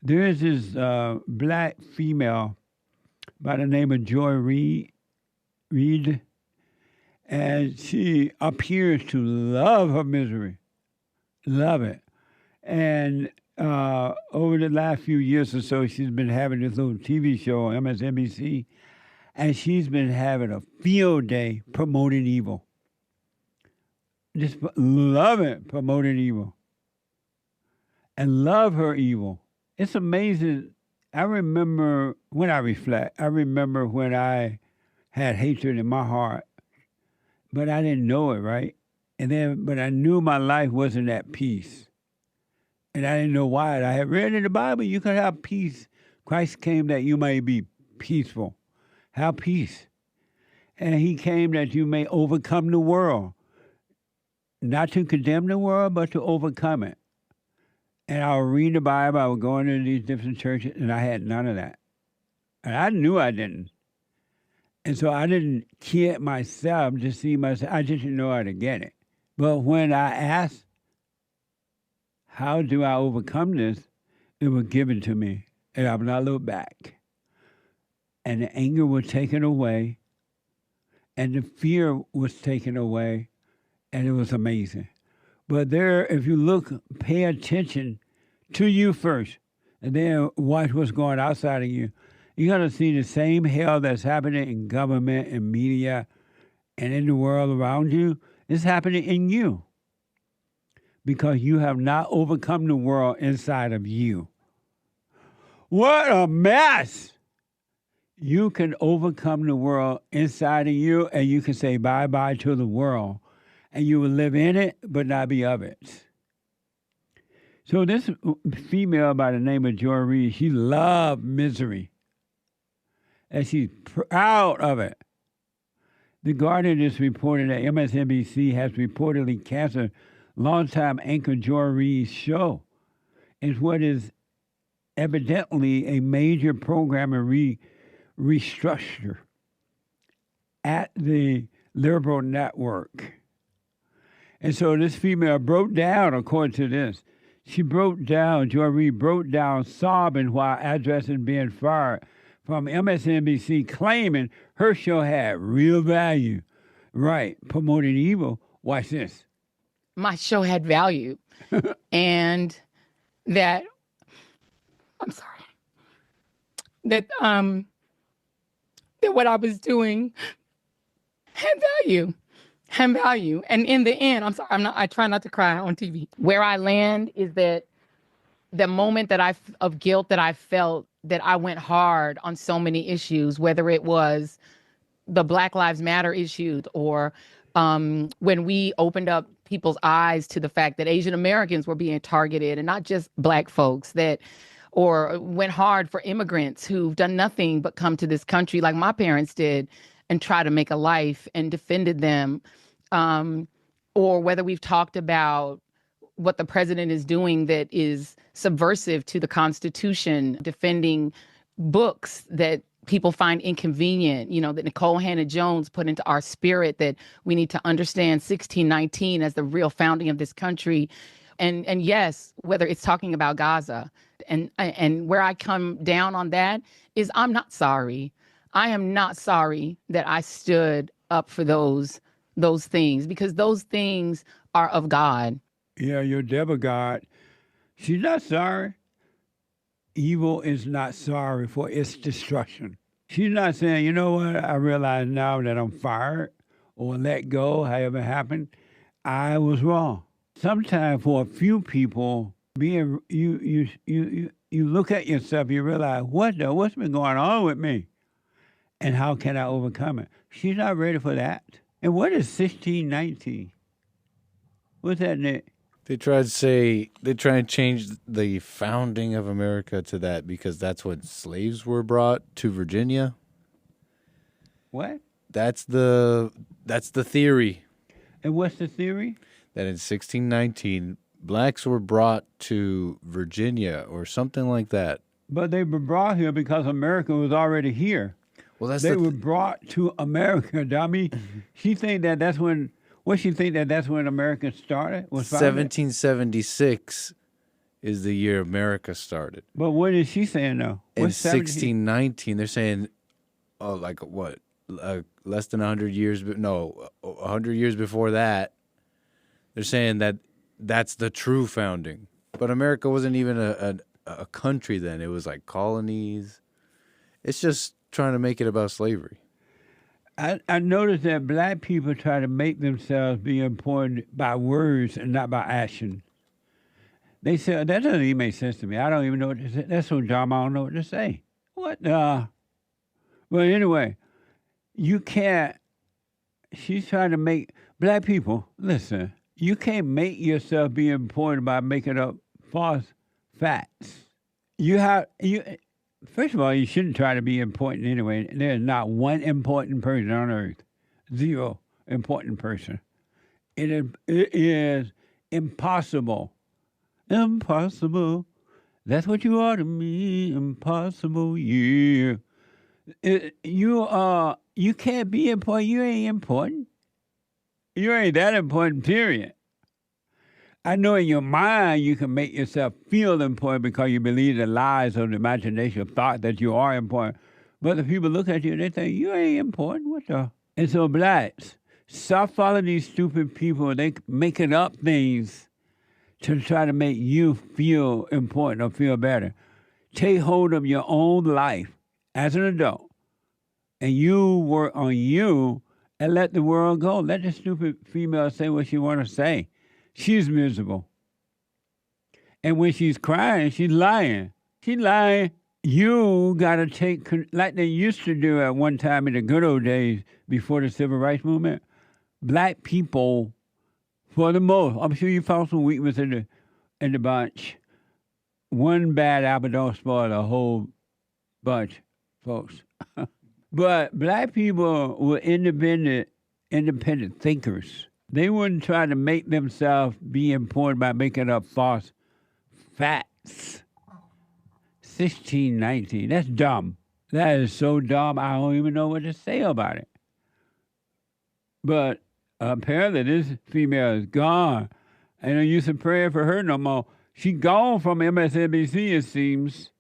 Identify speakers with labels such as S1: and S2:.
S1: There is this black female by the name of Joy Reid, and she appears to love her misery, love it. And over the last few years or so, she's been having this little TV show on MSNBC, and she's been having a field day promoting evil. Just love it, promoting evil. And love her evil. It's amazing. I remember when I reflect, I remember when I had hatred in my heart, but I didn't know it, right? But I knew my life wasn't at peace. And I didn't know why. I had read in the Bible, you can have peace. Christ came that you may be peaceful. Have peace. And he came that you may overcome the world. Not to condemn the world, but to overcome it. And I would read the Bible, I would go into these different churches, and I had none of that. And I knew I didn't. And so I didn't kid myself to see myself. I just didn't know how to get it. But when I asked, how do I overcome this? It was given to me. And I would not look back. And the anger was taken away. And the fear was taken away. And it was amazing. But there, if you look, pay attention to you first, and then watch what's going outside of you. You're going to see the same hell that's happening in government and media and in the world around you. It's happening in you because you have not overcome the world inside of you. What a mess! You can overcome the world inside of you, and you can say bye-bye to the world. And you will live in it, but not be of it. So this female by the name of Joy Reid, she loved misery. And she's proud of it. The Guardian is reporting that MSNBC has reportedly canceled longtime anchor Joy Reid's show. It's what is evidently a major program and restructure at the liberal network. And so this female broke down, according to this. She broke down, Joy Reid broke down sobbing while addressing being fired from MSNBC, claiming her show had real value. Right, promoting evil. Watch this.
S2: My show had value. And that, I'm sorry, that what I was doing had value. And in the end, I'm sorry, I try not to cry on TV. Where I land is that the moment of guilt that I felt, that I went hard on so many issues, whether it was the Black Lives Matter issues or when we opened up people's eyes to the fact that Asian Americans were being targeted and not just Black folks, or went hard for immigrants who've done nothing but come to this country like my parents did and try to make a life and defended them, or whether we've talked about what the president is doing that is subversive to the Constitution, defending books that people find inconvenient, that Nicole Hannah-Jones put into our spirit, that we need to understand 1619 as the real founding of this country. And yes, whether it's talking about Gaza, and where I come down on that is I'm not sorry. I am not sorry that I stood up for those things, because those things are of God.
S1: Yeah, your devil God. She's not sorry. Evil is not sorry for its destruction. She's not saying, you know what, I realize now that I'm fired or let go, however it happened, I was wrong. Sometimes for a few people, you look at yourself, you realize, what's been going on with me? And how can I overcome it? She's not ready for that. And what is 1619? What's that, Nick?
S3: They try to change the founding of America to that because that's when slaves were brought to Virginia.
S1: What?
S3: That's the theory.
S1: And what's the theory?
S3: That in 1619, blacks were brought to Virginia or something like that.
S1: But they were brought here because America was already here.
S3: Well,
S1: they were brought to America, dummy. She think that's when. What she think that's when America started? Was
S3: 1776 is the year America started.
S1: But what is she saying though?
S3: In
S1: What's
S3: 1619, they're saying, oh, like what? Less than 100 years, no, 100 years before that, they're saying that that's the true founding. But America wasn't even a country then. It was like colonies. It's just trying to make it about slavery.
S1: I noticed that black people try to make themselves be important by words and not by action. They say, that doesn't even make sense to me. I don't even know what to say. That's so dumb, I don't know what to say. What the? Well, anyway, you can't, she's trying to make, black people, listen, you can't make yourself be important by making up false facts. First of all, you shouldn't try to be important anyway. There's not one important person on earth. Zero important person. It is impossible. Impossible. That's what you are to me. Impossible, yeah. You can't be important. You ain't important. You ain't that important, period. I know in your mind you can make yourself feel important because you believe the lies of the imagination of thought that you are important. But if people look at you and they think, you ain't important, what the? And so blacks, stop following these stupid people. They making up things to try to make you feel important or feel better. Take hold of your own life as an adult and you work on you and let the world go. Let the stupid female say what she want to say. She's miserable. And when she's crying, she's lying. She's lying. You got to take, like they used to do at one time in the good old days before the civil rights movement, black people, for the most, I'm sure you found some weakness in the bunch. One bad apple don't spoil the whole bunch, folks. But black people were independent thinkers. They wouldn't try to make themselves be important by making up false facts. 1619, that's dumb. That is so dumb, I don't even know what to say about it. But apparently this female is gone. I don't use a prayer for her no more. She gone from MSNBC, it seems.